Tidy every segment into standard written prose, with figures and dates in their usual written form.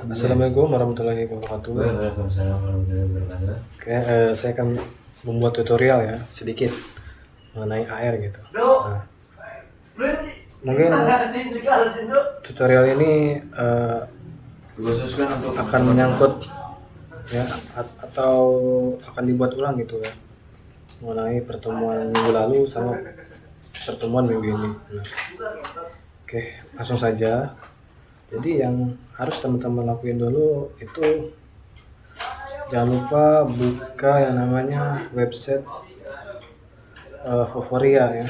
Assalamualaikum warahmatullahi wabarakatuh. Waalaikumsalam warahmatullahi wabarakatuh. Oke, saya akan membuat tutorial ya sedikit mengenai AR gitu. Nah, mungkin tutorial ini Dikhususkan untuk akan menyangkut ya atau akan dibuat ulang gitu ya mengenai pertemuan minggu lalu sama pertemuan minggu ini. Nah, oke, langsung saja. Jadi yang harus teman-teman lakuin dulu itu jangan lupa buka yang namanya website Foforia ya.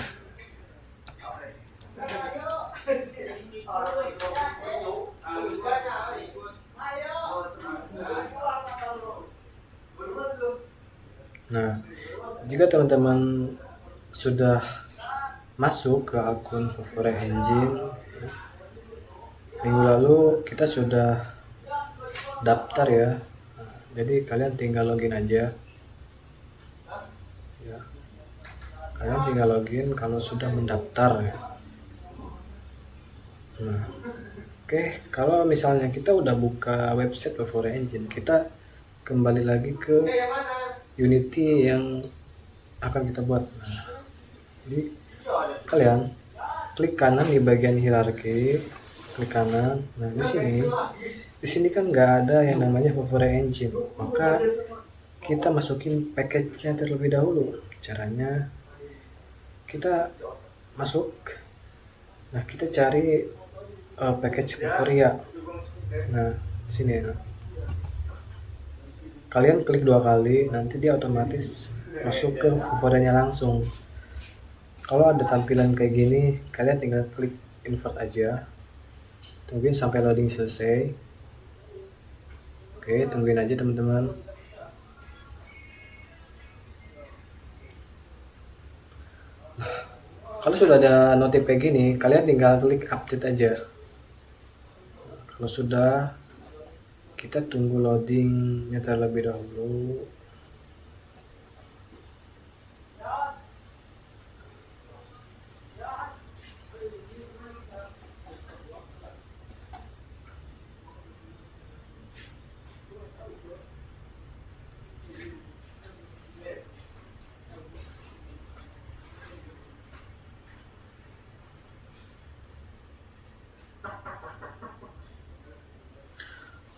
Nah, jika teman-teman sudah masuk ke akun Foforia Engine, minggu lalu kita sudah daftar ya. Nah, jadi kalian tinggal login aja. Ya. Kalian tinggal login kalau sudah mendaftar ya. Nah, oke, kalau misalnya kita udah buka website Foforia Engine, kita kembali lagi ke Unity yang akan kita buat. Nah, jadi kalian klik kanan di bagian hierarki, klik kanan. Nah, di sini kan nggak ada yang namanya Foforia Engine, maka kita masukin package-nya terlebih dahulu. Caranya kita masuk, nah kita cari package Foforia. Nah, sini ya. Kalian klik 2 kali, nanti dia otomatis masuk ke Foforianya langsung. Kalau ada tampilan kayak gini, kalian tinggal klik invert aja. Tungguin sampai loading selesai. Oke, tungguin aja teman-teman. Nah, kalau sudah ada notif kayak gini, kalian tinggal klik update aja. Nah, kalau sudah, kita tunggu loadingnya terlebih dahulu.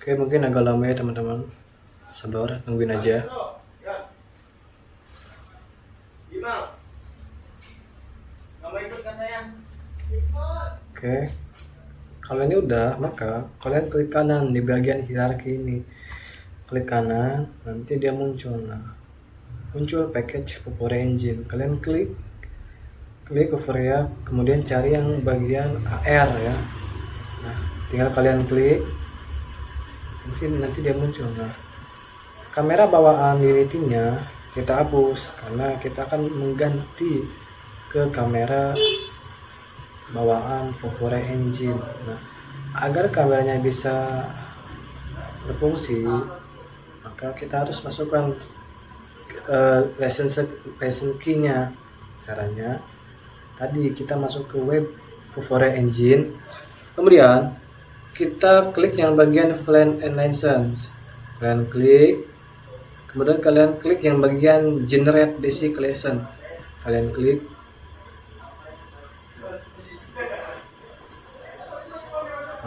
Oke, mungkin agak lama ya teman-teman. Sabar, tungguin aja. Oke. Kalau ini udah, maka kalian klik kanan di bagian hierarki ini. Klik kanan, nanti dia muncul. Nah, muncul package Foforia Engine. Kalian klik Foforia, kemudian cari yang bagian AR ya. Nah, tinggal kalian klik. Nanti dia muncul. Nah, kamera bawaan Unity-nya kita hapus karena kita akan mengganti ke kamera bawaan Foforia Engine. Nah, agar kameranya bisa berfungsi, maka kita harus masukkan license key-nya. Caranya tadi kita masuk ke web Foforia Engine, kemudian kita klik yang bagian Plan and License. Kalian klik, kemudian kalian klik yang bagian Generate Basic License. Kalian klik.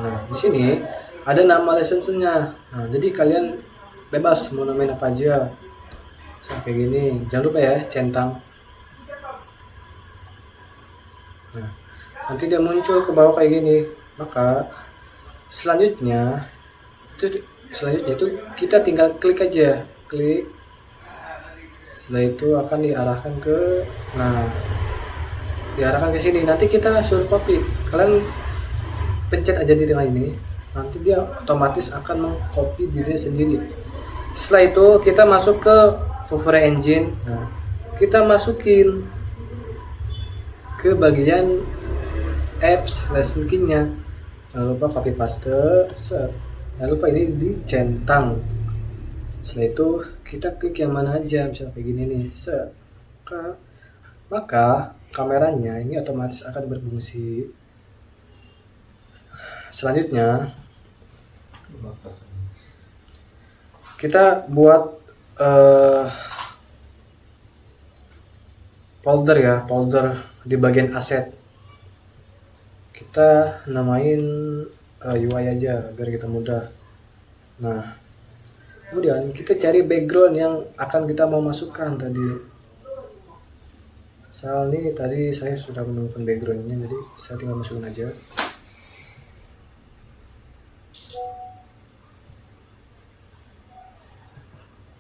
Nah, di sini ada nama license-nya. Nah, jadi kalian bebas mau namain apa aja. Kayak gini. Jangan lupa ya, centang. Nah, nanti dia muncul ke bawah kayak gini. Maka selanjutnya itu kita tinggal klik aja, klik. Setelah itu akan diarahkan diarahkan ke sini. Nanti kita suruh copy. Kalian pencet aja di tengah ini, nanti dia otomatis akan mengcopy dirinya sendiri. Setelah itu kita masuk ke Foforia Engine. Nah, kita masukin ke bagian apps license key-nya. Jangan lupa copy paste, set. Jangan lupa ini dicentang. Setelah itu kita klik yang mana aja, misalnya kayak gini nih, set. Maka kameranya ini otomatis akan berfungsi. Selanjutnya Kita buat folder di bagian aset. Kita namain UI aja biar kita mudah. Nah, kemudian kita cari background yang akan kita mau masukkan tadi. Misal nih tadi saya sudah menemukan backgroundnya, jadi saya tinggal masukin aja.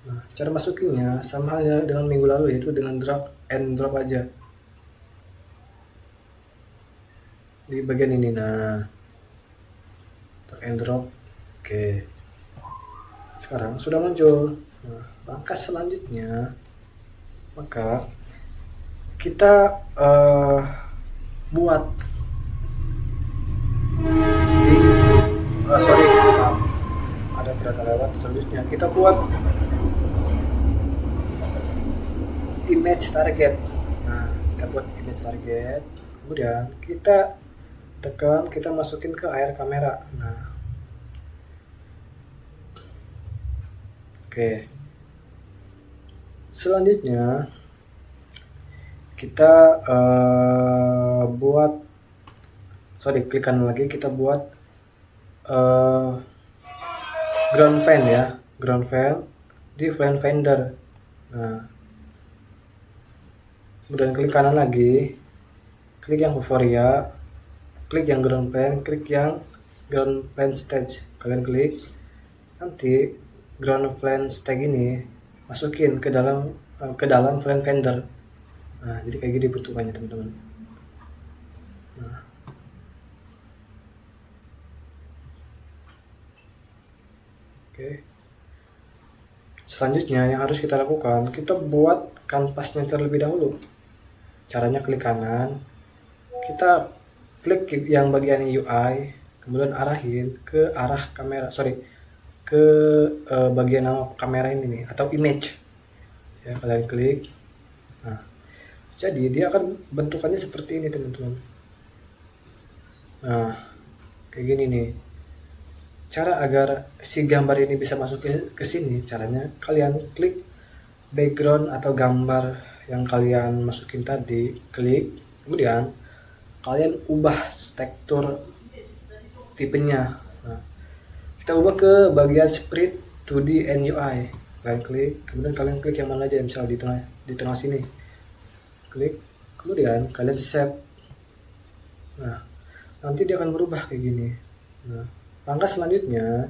Nah, cara masukinnya sama halnya dengan minggu lalu, yaitu dengan drag and drop aja di bagian ini. Nah, drag and drop. Oke, sekarang sudah muncul. Nah, langkah selanjutnya maka kita buat di maaf, ada kereta lewat. Selanjutnya kita buat image target. Nah, kita buat image target, kemudian kita tekan, kita masukin ke AR kamera. Nah, oke, selanjutnya kita klik kanan lagi, kita buat ground fan ya, ground fan di fan finder. Nah, kemudian klik kanan lagi, klik yang Vuforia, klik yang ground fan, klik yang ground plan stage. Kalian klik, nanti ground plan stage ini masukin ke dalam fan finder. Nah, jadi kayak gini bentukannya teman-teman. Nah, oke. Selanjutnya yang harus kita lakukan, kita buat kanvasnya terlebih dahulu. Caranya klik kanan, kita klik yang bagian UI, kemudian arahin ke arah kamera, ke bagian nama kamera ini nih, atau image. Ya, kalian klik. Nah, jadi dia akan bentukannya seperti ini teman-teman. Nah, kayak gini nih. Cara agar si gambar ini bisa masuk ke sini, caranya kalian klik background atau gambar yang kalian masukin tadi, klik, kemudian kalian ubah tekstur tipenya. Nah, kita ubah ke bagian sprite 2D and UI. Kalian klik, kemudian kalian klik yang mana aja, misal di tengah sini. Klik, kemudian kalian save. Nah, nanti dia akan berubah kayak gini. Nah, langkah selanjutnya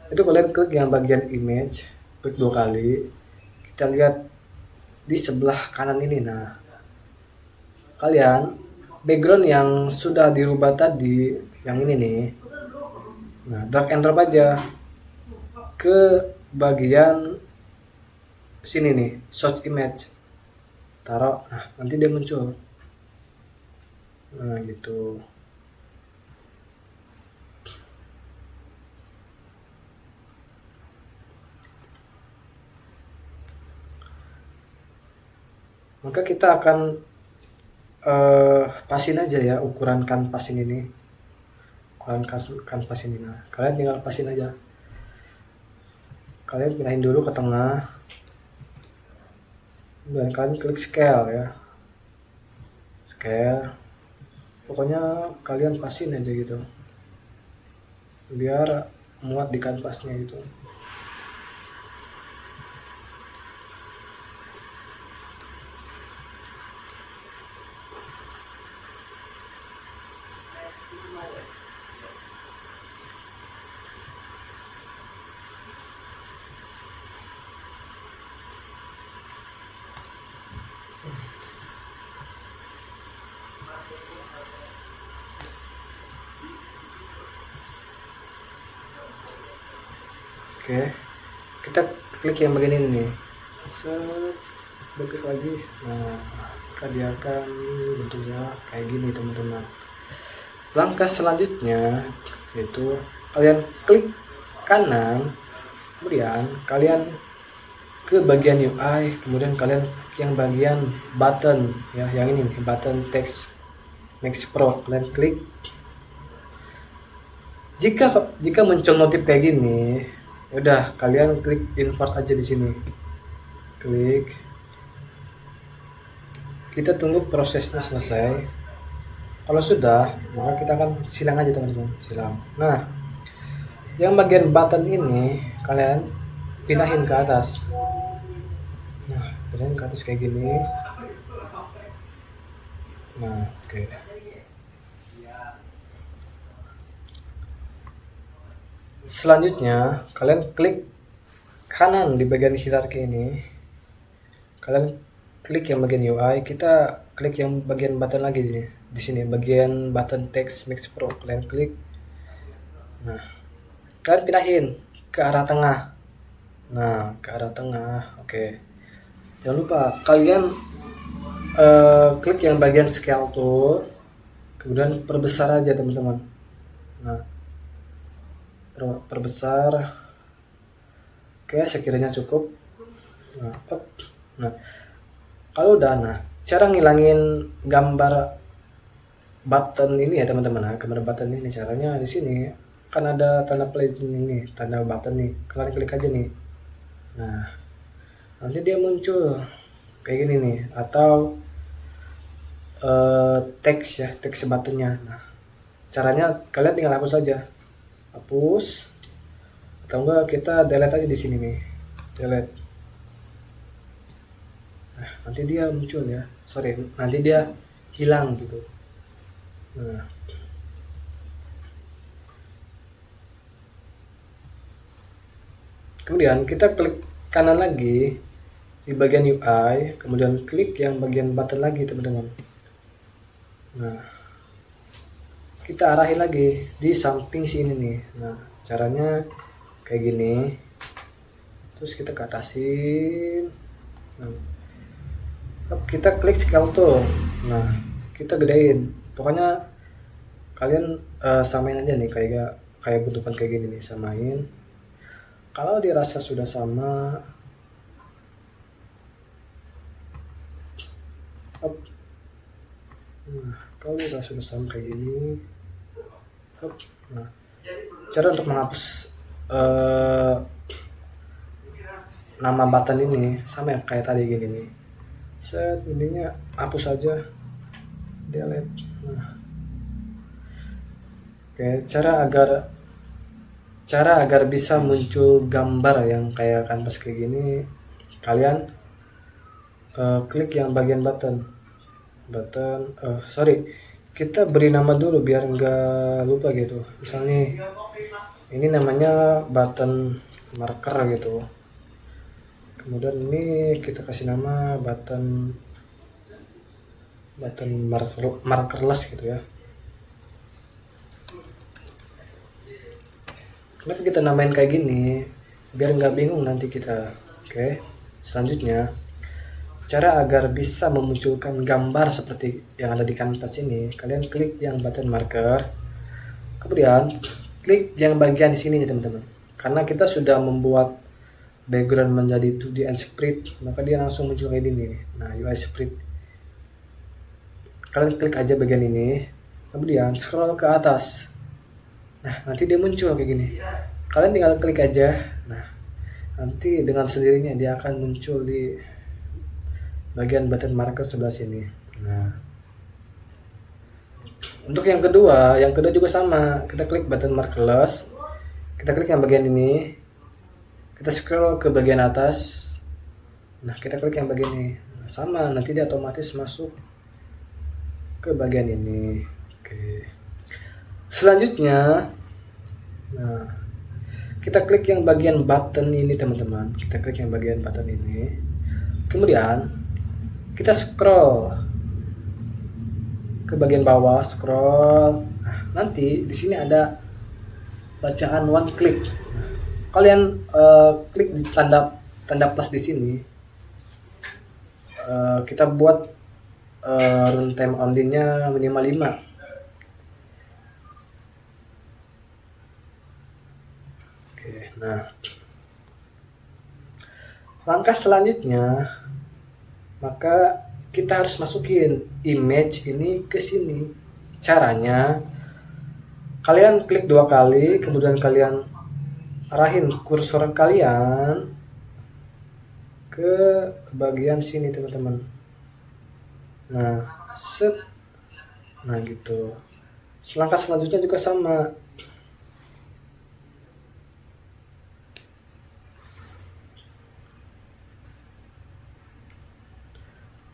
itu kalian klik yang bagian image, klik 2 kali. Kita lihat di sebelah kanan ini. Nah, kalian background yang sudah dirubah tadi, yang ini nih. Nah, drag and drop aja ke bagian sini nih, search image. Taruh, nah nanti dia muncul. Nah, gitu. Maka kita akan pasin aja ya ukuran kanvas ini nih. Ukuran kanvas ini. Nah, kalian tinggal pasin aja. Kalian pindahin dulu ke tengah. Dan kalian klik scale ya. Scale. Pokoknya kalian pasin aja gitu. Biar muat di kanvasnya gitu. Oke, kita klik yang bagian ini nih. Bagus lagi. Nah, maka dia akan bentuknya kayak gini teman-teman. Langkah selanjutnya yaitu kalian klik kanan, kemudian kalian ke bagian UI, kemudian kalian klik yang bagian button ya, yang ini nih, button text Max Pro. Kalian klik, Jika jika muncul notif kayak gini, udah kalian klik invert aja di sini. Klik. Kita tunggu prosesnya selesai. Kalau sudah, maka kita akan silang aja teman-teman, silang. Nah, yang bagian button ini kalian pindahin ke atas. Nah, pindahin ke atas kayak gini. Nah, oke. Selanjutnya, kalian klik kanan di bagian hierarki ini. Kalian klik yang bagian UI, kita klik yang bagian button lagi di sini, bagian button text Max Pro. Kalian klik. Nah, kalian pindahin ke arah tengah. Nah, ke arah tengah. Oke. Jangan lupa kalian klik yang bagian scale tool, kemudian perbesar aja teman-teman. Nah, perbesar. Oke, sekiranya cukup. Nah, nah, kalau udah, nah, cara ngilangin gambar button ini ya teman-teman. Nah, gambar button ini caranya di sini kan ada tanda plus ini, tanda button nih. Kalian klik aja nih. Nah, nanti dia muncul kayak gini nih, atau teks ya, teks buttonnya. Nah, caranya kalian tinggal hapus aja, hapus, atau enggak kita delete aja di sini nih, delete. Nah, nanti dia muncul ya, nanti dia hilang gitu. Nah, kemudian kita klik kanan lagi di bagian UI, kemudian klik yang bagian button lagi teman-teman. Nah, kita arahin lagi di samping sini nih. Nah, caranya kayak gini. Terus kita ke atasin. Nah, kita klik scale tool. Nah, kita gedein. Pokoknya kalian samain aja nih, kayak bentukan kayak gini nih, samain. Kalau dirasa sudah sama, nah, kalau dirasa sudah sama kayak gini, nah, cara untuk menghapus nama button ini sama yang kayak tadi gini nih. Set, intinya hapus aja, delete. Nah, oke, cara agar bisa muncul gambar yang kayak kanvas kayak gini, kalian klik yang bagian button, kita beri nama dulu biar nggak lupa gitu. Misalnya ini namanya button marker gitu, kemudian ini kita kasih nama button markerless gitu ya. Kenapa kita namain kayak gini? Biar nggak bingung nanti kita. Oke. Selanjutnya, cara agar bisa memunculkan gambar seperti yang ada di kanvas ini, kalian klik yang button marker, kemudian klik yang bagian di sini ya teman-teman. Karena kita sudah membuat background menjadi 2D and sprite, maka dia langsung muncul kayak gini nih. Nah, UI sprite. Kalian klik aja bagian ini, kemudian scroll ke atas. Nah, nanti dia muncul kayak gini. Kalian tinggal klik aja. Nah, nanti dengan sendirinya dia akan muncul di bagian button marker sebelah sini. Nah, untuk yang kedua juga sama. Kita klik button markerless. Kita klik yang bagian ini. Kita scroll ke bagian atas. Nah, kita klik yang bagian ini. Nah, sama, nanti dia otomatis masuk ke bagian ini. Oke. Selanjutnya, nah, kita klik yang bagian button ini teman-teman. Kita klik yang bagian button ini. Kemudian kita scroll ke bagian bawah, scroll. Nah, nanti di sini ada bacaan one click. Nah, kalian klik di tanda plus di sini. Kita buat runtime only-nya minimal 5. Oke, nah, langkah selanjutnya, maka kita harus masukin image ini ke sini. Caranya, Kalian klik 2 kali, kemudian kalian arahin kursor kalian ke bagian sini teman-teman. Nah, set. Nah, gitu. Langkah selanjutnya juga sama.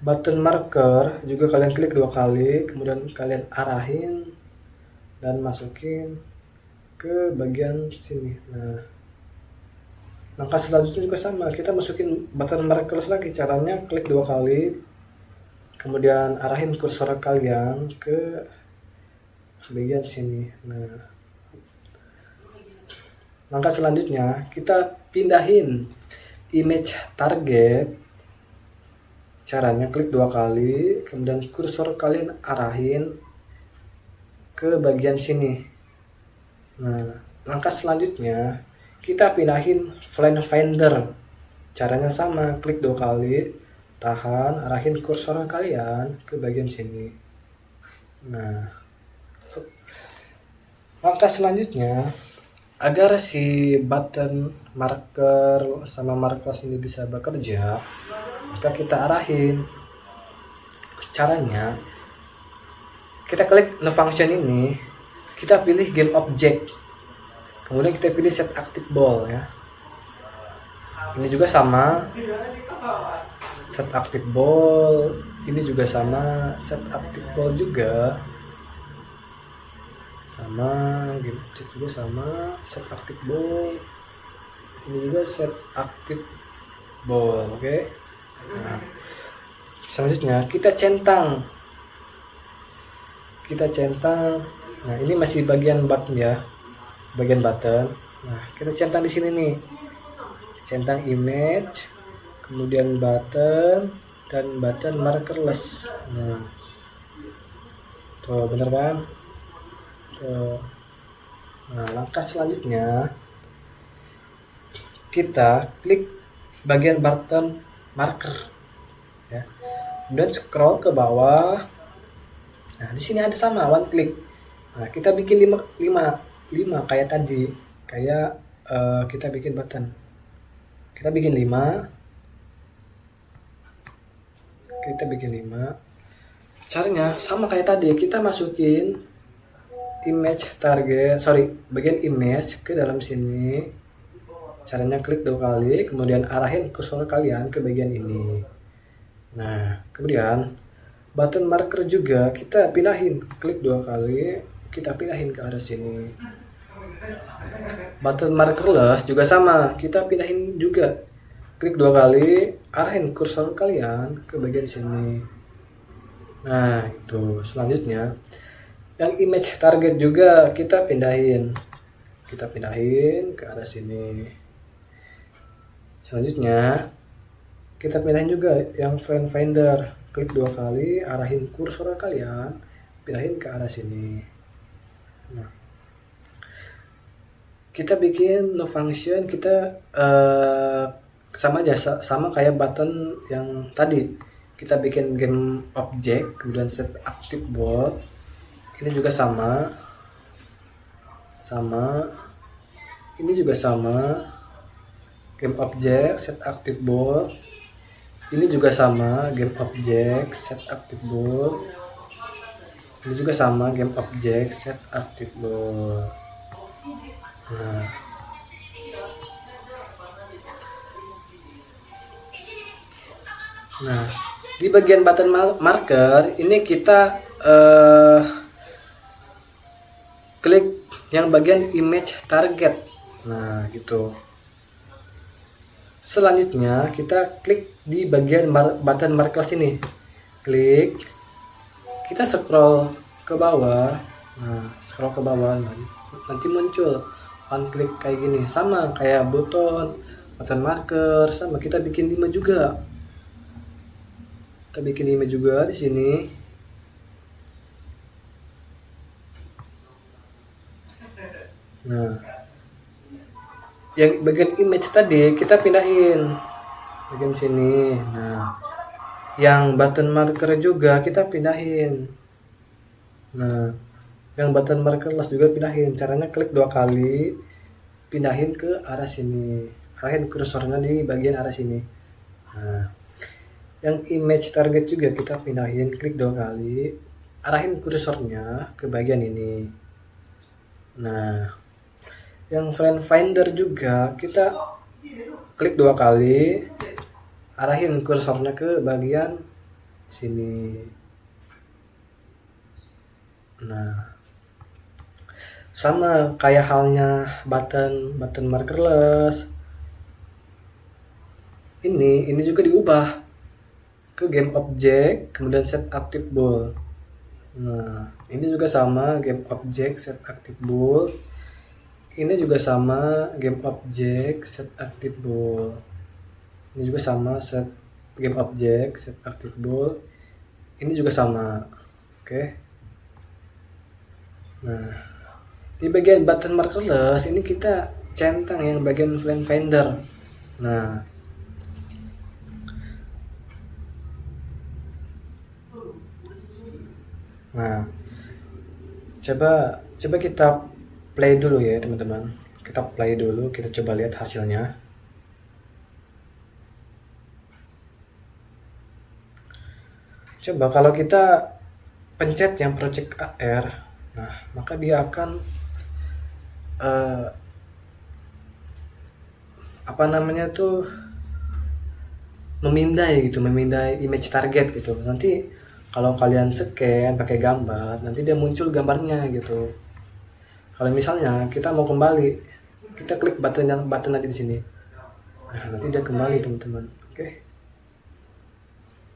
Button marker juga kalian klik 2 kali, kemudian kalian arahin dan masukin ke bagian sini. Nah, langkah selanjutnya juga sama, kita masukin button markers lagi. Caranya klik 2 kali, kemudian arahin kursor kalian ke bagian sini. Nah, langkah selanjutnya kita pindahin image target. Caranya klik 2 kali, kemudian kursor kalian arahin ke bagian sini. Nah, langkah selanjutnya kita pindahin Flame Finder. Caranya sama, klik 2 kali, tahan, arahin kursor kalian ke bagian sini. Nah, langkah selanjutnya agar si button marker sama markers ini bisa bekerja, maka kita arahin. Caranya kita klik no function ini, kita pilih game object, kemudian kita pilih set active ball ya. Ini juga sama, set active ball. Ini juga sama, set active ball juga sama, game object juga sama, set active ball. Ini juga set active ball, oke. Nah, selanjutnya kita centang. Nah, ini masih bagian button ya, bagian button. Nah, kita centang di sini nih, centang image, kemudian button dan button markerless. Nah, tuh bener kan? Tuh. Nah, langkah selanjutnya kita klik bagian button marker ya, kemudian scroll ke bawah. Nah, di sini ada sama one click. Nah, kita bikin 5 kayak tadi, kayak kita bikin button. Kita bikin 5. Caranya sama kayak tadi, kita masukin bagian image ke dalam sini. Caranya klik 2 kali, kemudian arahin kursor kalian ke bagian ini. Nah, kemudian button marker juga kita pindahin, klik 2 kali, kita pindahin ke arah sini. Button markerless juga sama, kita pindahin juga, klik 2 kali, arahin kursor kalian ke bagian sini. Nah, itu selanjutnya yang image target juga kita pindahin ke arah sini. Selanjutnya kita pindahin juga yang Flame Finder, klik 2 kali, arahin kursor kalian, pindahin ke arah sini. Nah, kita bikin no function, kita sama kayak button yang tadi. Kita bikin game object, kemudian set active ball. Ini juga sama. Ini juga sama, game object set active ball. Ini juga sama, game object set active ball. Ini juga sama, game object set active ball. Nah, di bagian button marker ini kita klik yang bagian image target. Nah, gitu. Selanjutnya kita klik di bagian button marker sini, klik, kita scroll ke bawah. Nah, scroll ke bawah nanti muncul one click kayak gini, sama kayak button marker. Sama kita bikin 5 juga, di sini. Nah, yang bagian image tadi kita pindahin bagian sini. Nah, yang button marker juga kita pindahin. Nah, Yang button markerless juga pindahin. Caranya klik 2 kali, pindahin ke arah sini. Arahin kursornya di bagian arah sini. Nah, yang image target juga kita pindahin, klik 2 kali, arahin kursornya ke bagian ini. Nah, yang frame finder juga kita klik 2 kali, arahin kursornya ke bagian sini. Nah, sama kayak halnya button markerless. Ini juga diubah ke game object, kemudian set active ball. Nah, ini juga sama game object set active ball. Ini juga sama game object set active ball. Ini juga sama set game object set active ball. Ini juga sama. Oke. Nah, di bagian button markerless ini kita centang yang bagian frame finder. Nah, coba kita play dulu ya teman-teman. Kita play dulu, kita coba lihat hasilnya. Coba kalau kita pencet yang project AR, nah maka dia akan memindai image target gitu. Nanti kalau kalian scan pakai gambar, nanti dia muncul gambarnya gitu. Kalau misalnya kita mau kembali, kita klik button nanti di sini. Nah, nanti dia kembali teman-teman. Oke.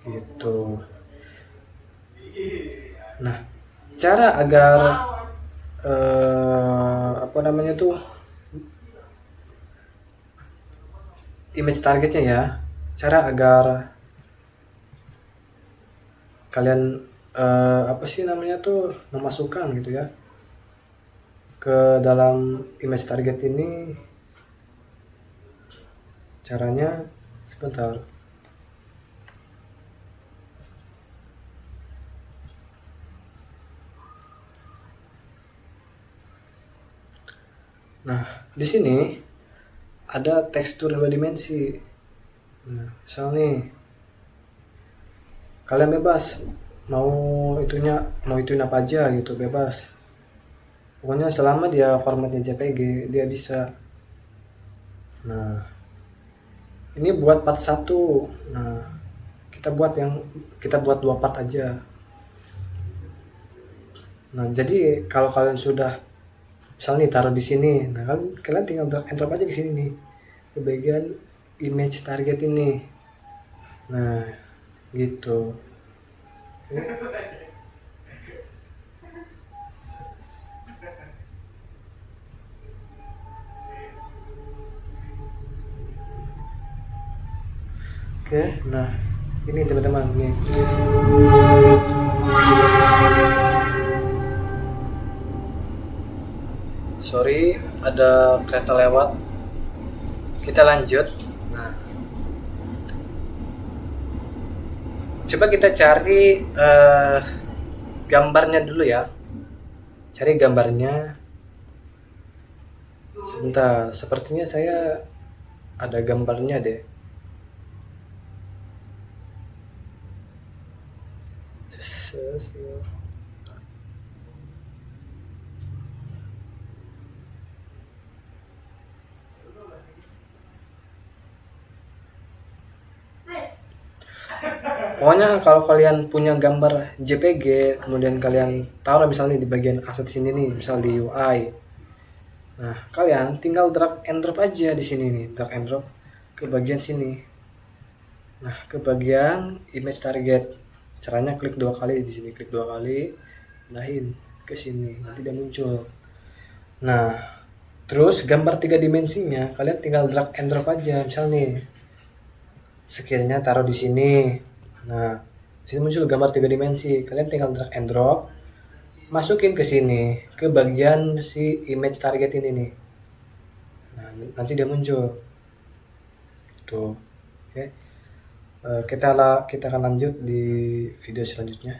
Gitu. Nah, cara agar image targetnya ya, cara agar kalian memasukkan gitu ya ke dalam image target ini. Caranya sebentar. Nah, di sini ada tekstur 2 dimensi. Nah, misal nih kalian bebas mau ituin apa aja gitu, bebas. Pokoknya selama dia formatnya JPG, dia bisa. Nah, ini buat part 1. Nah, kita buat 2 part aja. Nah, jadi kalau kalian sudah misalnya nih taruh di sini, nah kalian tinggal drag and drop aja ke sini nih, ke bagian image target ini. Nah, gitu. Oke, nah ini teman-teman nih. Sorry, ada kereta lewat. Kita lanjut. Nah, coba kita cari gambarnya dulu ya. Cari gambarnya. Sebentar, sepertinya saya ada gambarnya deh. Pokoknya kalau kalian punya gambar JPG, kemudian kalian taruh misalnya di bagian aset sini nih, misal di UI. Nah, kalian tinggal drag and drop aja di sini nih, drag and drop ke bagian sini. Nah, ke bagian image target. Caranya klik 2 kali di sini, klik 2 kali, pindahin ke sini, nanti dia muncul. Nah, terus gambar 3 dimensinya kalian tinggal drag and drop aja. Misal nih, skillnya taruh di sini. Nah, sini muncul gambar 3 dimensi. Kalian tinggal drag and drop, masukin ke sini, ke bagian si image target ini nih. Nah, nanti dia muncul. Tuh. Oke. Kita akan lanjut di video selanjutnya.